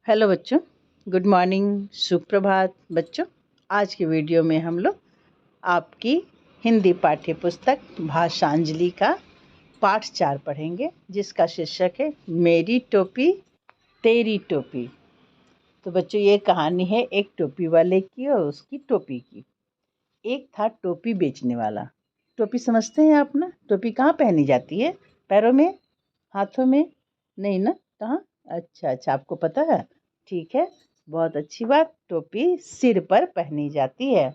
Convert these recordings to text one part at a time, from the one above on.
Hello बच्चों, good morning, सुप्रभात बच्चों। आज के वीडियो में हम लोग आपकी हिंदी पाठ्य पुस्तक भाषांजलि का पाठ 4 पढ़ेंगे, जिसका शीर्षक है मेरी टोपी तेरी टोपी। तो बच्चों, ये कहानी है एक टोपी वाले की और उसकी टोपी की। एक था टोपी बेचने वाला। टोपी समझते हैं आप ना? टोपी कहाँ पहनी जाती है? पैरों में, हाथों में? नहीं ना? कहाँ? अच्छा, आपको पता है। ठीक है, बहुत अच्छी बात। टोपी सिर पर पहनी जाती है।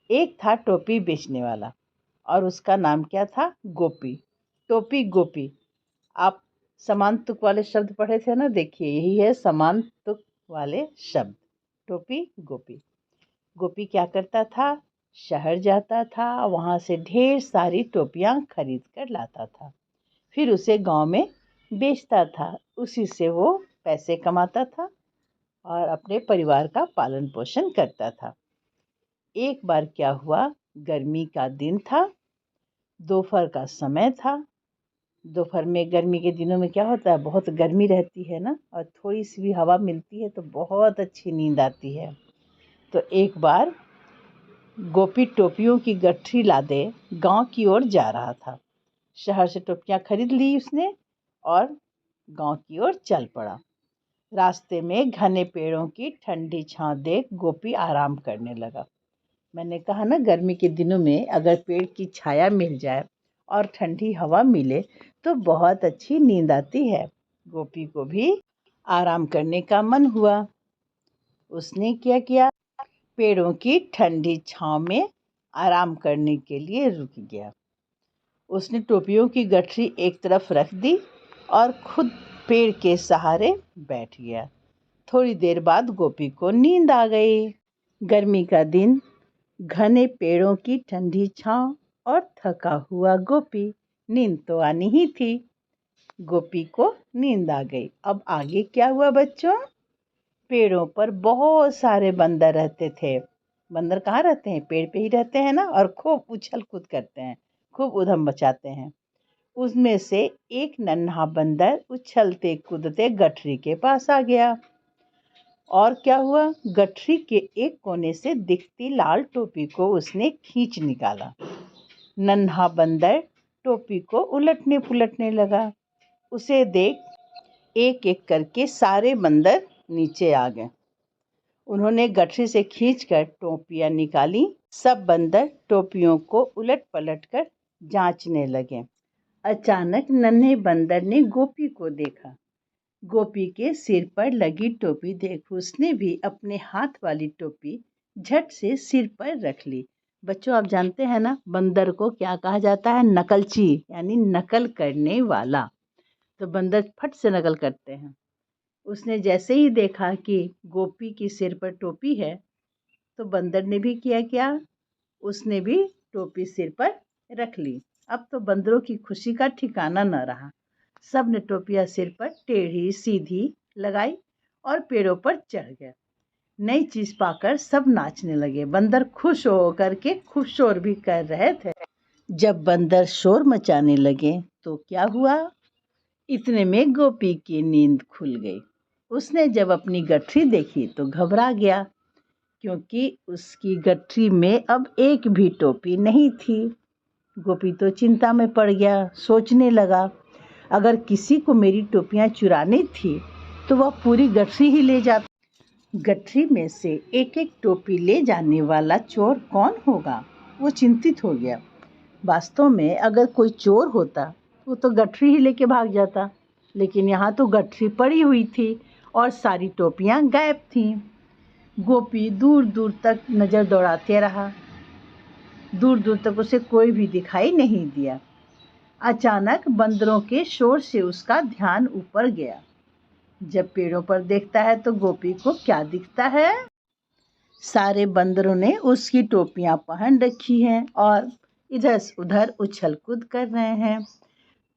एक था टोपी बेचने वाला और उसका नाम क्या था? गोपी। टोपी गोपी। आप समान तुक वाले शब्द पढ़े थे ना? देखिए, यही है समान तुक वाले शब्द। टोपी गोपी। गोपी क्या करता था? शहर जाता था, वहाँ से ढेर सारी टोपियाँ खरीद कर लाता था। फिर उसे गांव में बेचता था। उसी से वो पैसे कमाता था और अपने परिवार का पालन पोषण करता था। एक बार क्या हुआ, गर्मी का दिन था, दोपहर का समय था। दोपहर में, गर्मी के दिनों में क्या होता है, बहुत गर्मी रहती है ना, और थोड़ी सी भी हवा मिलती है तो बहुत अच्छी नींद आती है। तो एक बार गोपी टोपियों की गठरी लादे गांव की ओर जा रहा था। शहर से टोपियां खरीद ली उसने और गांव की ओर चल पड़ा। रास्ते में घने पेड़ों की ठंडी छांव देख गोपी आराम करने लगा। मैंने कहा ना, गर्मी के दिनों में अगर पेड़ की छाया मिल जाए और ठंडी हवा मिले तो बहुत अच्छी नींद आती है। गोपी को भी आराम करने का मन हुआ। उसने क्या किया, पेड़ों की ठंडी छांव में आराम करने के लिए रुक गया। उसने टोपियों की गठरी एक तरफ रख दी और खुद पेड़ के सहारे बैठ गया। थोड़ी देर बाद गोपी को नींद आ गई। गर्मी का दिन, घने पेड़ों की ठंडी छांव और थका हुआ गोपी। नींद तो आनी ही थी। गोपी को नींद आ गई। अब आगे क्या हुआ बच्चों? पेड़ों पर बहुत सारे बंदर रहते थे। बंदर कहाँ रहते हैं? पेड़ पे ही रहते हैं ना, और खूब उछल कूद करते हैं, खूब उधम मचाते हैं। उसमें से एक नन्हा बंदर उछलते कूदते गठरी के पास आ गया। और क्या हुआ, गठरी के एक कोने से दिखती लाल टोपी को उसने खींच निकाला। नन्हा बंदर टोपी को उलटने पुलटने लगा। उसे देख एक एक करके सारे बंदर नीचे आ गए। उन्होंने गठरी से खींचकर टोपियां निकाली। सब बंदर टोपियों को उलट पलट कर जांचने लगे। अचानक नन्हे बंदर ने गोपी को देखा। गोपी के सिर पर लगी टोपी देख उसने भी अपने हाथ वाली टोपी झट से सिर पर रख ली। बच्चों, आप जानते हैं ना, बंदर को क्या कहा जाता है? नकलची, यानी नकल करने वाला। तो बंदर फट से नकल करते हैं। उसने जैसे ही देखा कि गोपी की सिर पर टोपी है, तो बंदर ने भी किया क्या, उसने भी टोपी सिर पर रख ली। अब तो बंदरों की खुशी का ठिकाना न रहा। सब ने टोपियां सिर पर टेढ़ी सीधी लगाई और पेड़ों पर चढ़ गए। नई चीज पाकर सब नाचने लगे। बंदर खुश हो करके खूब शोर भी कर रहे थे। जब बंदर शोर मचाने लगे तो क्या हुआ, इतने में गोपी की नींद खुल गई। उसने जब अपनी गठरी देखी तो घबरा गया, क्योंकि उसकी गठरी में अब एक भी टोपी नहीं थी। गोपी तो चिंता में पड़ गया। सोचने लगा, अगर किसी को मेरी टोपियां चुरानी थी तो वह पूरी गठरी ही ले जाता। गठरी में से एक एक टोपी ले जाने वाला चोर कौन होगा? वो चिंतित हो गया। वास्तव में अगर कोई चोर होता वो तो गठरी ही लेके भाग जाता, लेकिन यहाँ तो गठरी पड़ी हुई थी और सारी टोपियां गायब थीं। गोपी दूर दूर तक नज़र दौड़ाते रहा। दूर दूर तक उसे कोई भी दिखाई नहीं दिया। अचानक बंदरों के शोर से उसका ध्यान ऊपर गया। जब पेड़ों पर देखता है तो गोपी को क्या दिखता है? सारे बंदरों ने उसकी टोपियां पहन रखी हैं और इधर उधर उछल कूद कर रहे हैं।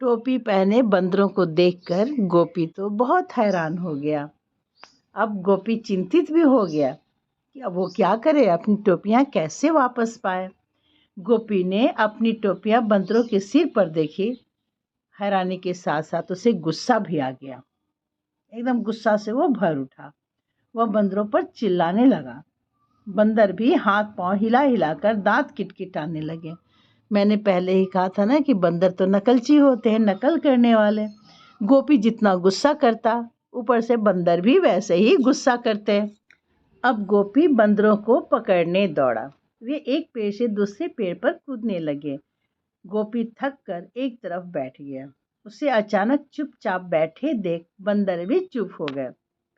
टोपी पहने बंदरों को देखकर गोपी तो बहुत हैरान हो गया। अब गोपी चिंतित भी हो गया कि अब वो क्या करे, अपनी टोपियां कैसे वापस पाए। गोपी ने अपनी टोपियां बंदरों के सिर पर देखी। हैरानी के साथ साथ उसे गुस्सा भी आ गया। एकदम गुस्सा से वो भर उठा। वह बंदरों पर चिल्लाने लगा। बंदर भी हाथ पांव हिला हिलाकर दांत किटकिटाने लगे। मैंने पहले ही कहा था ना कि बंदर तो नकलची होते हैं, नकल करने वाले। गोपी जितना गुस्सा करता, ऊपर से बंदर भी वैसे ही गुस्सा करते। अब गोपी बंदरों को पकड़ने दौड़ा। वे एक पेड़ से दूसरे पेड़ पर कूदने लगे। गोपी थक कर एक तरफ बैठ गया। उसे अचानक चुपचाप बैठे देख बंदर भी चुप हो गए।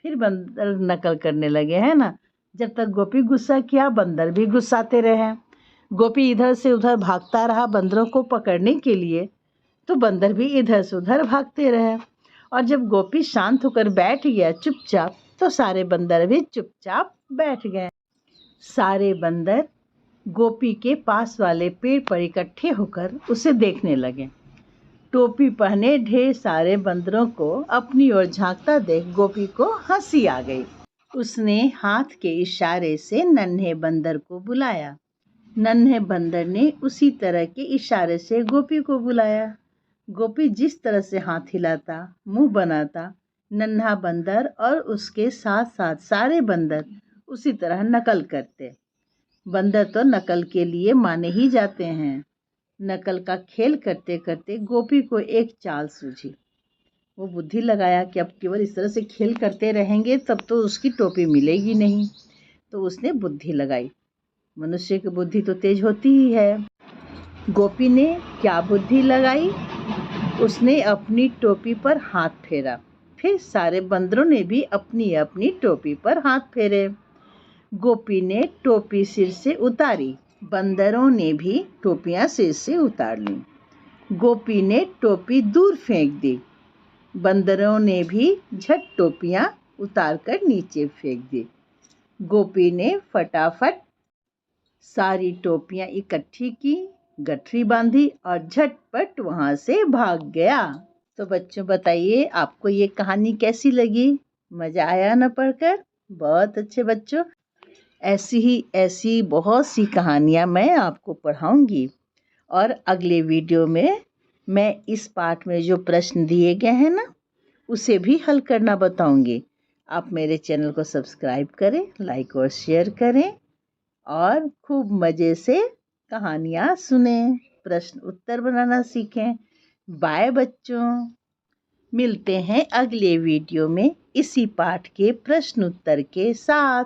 फिर बंदर नकल करने लगे, है ना। जब तक गोपी गुस्सा किया, बंदर भी गुस्साते रहे। गोपी इधर से उधर भागता रहा बंदरों को पकड़ने के लिए, तो बंदर भी इधर से उधर भागते रहे। और जब गोपी शांत होकर बैठ गया चुपचाप, तो सारे बंदर भी चुपचाप बैठ गए। सारे बंदर गोपी के पास वाले पेड़ पर इकट्ठे होकर उसे देखने लगे। टोपी पहने ढेर सारे बंदरों को अपनी ओर झांकता देख गोपी को हंसी आ गई। उसने हाथ के इशारे से नन्हे बंदर को बुलाया। नन्हे बंदर ने उसी तरह के इशारे से गोपी को बुलाया। गोपी जिस तरह से हाथ हिलाता, मुंह बनाता, नन्हा बंदर और उसके साथ साथ सारे बंदर उसी तरह नकल करते। बंदर तो नकल के लिए माने ही जाते हैं। नकल का खेल करते करते गोपी को एक चाल सूझी। वो बुद्धि लगाया कि अब केवल इस तरह से खेल करते रहेंगे तब तो उसकी टोपी मिलेगी नहीं। तो उसने बुद्धि लगाई। मनुष्य की बुद्धि तो तेज होती ही है। गोपी ने क्या बुद्धि लगाई? उसने अपनी टोपी पर हाथ फेरा। फिर सारे बंदरों ने भी अपनी अपनी टोपी पर हाथ फेरे। गोपी ने टोपी सिर से उतारी। बंदरों ने भी टोपियां सिर से उतार ली। गोपी ने टोपी दूर फेंक दी। बंदरों ने भी झट टोपियां उतारकर नीचे फेंक दी। गोपी ने फटाफट सारी टोपियां इकट्ठी की, गठरी बांधी और झटपट वहां से भाग गया। तो बच्चों बताइए, आपको ये कहानी कैसी लगी? मजा आया ना पढ़कर? बहुत अच्छे बच्चों, ऐसी बहुत सी कहानियाँ मैं आपको पढ़ाऊँगी। और अगले वीडियो में मैं इस पाठ में जो प्रश्न दिए गए हैं ना, उसे भी हल करना बताऊँगी। आप मेरे चैनल को सब्सक्राइब करें, लाइक और शेयर करें और खूब मज़े से कहानियाँ सुनें, प्रश्न उत्तर बनाना सीखें। बाय बच्चों, मिलते हैं अगले वीडियो में इसी पाठ के प्रश्न उत्तर के साथ।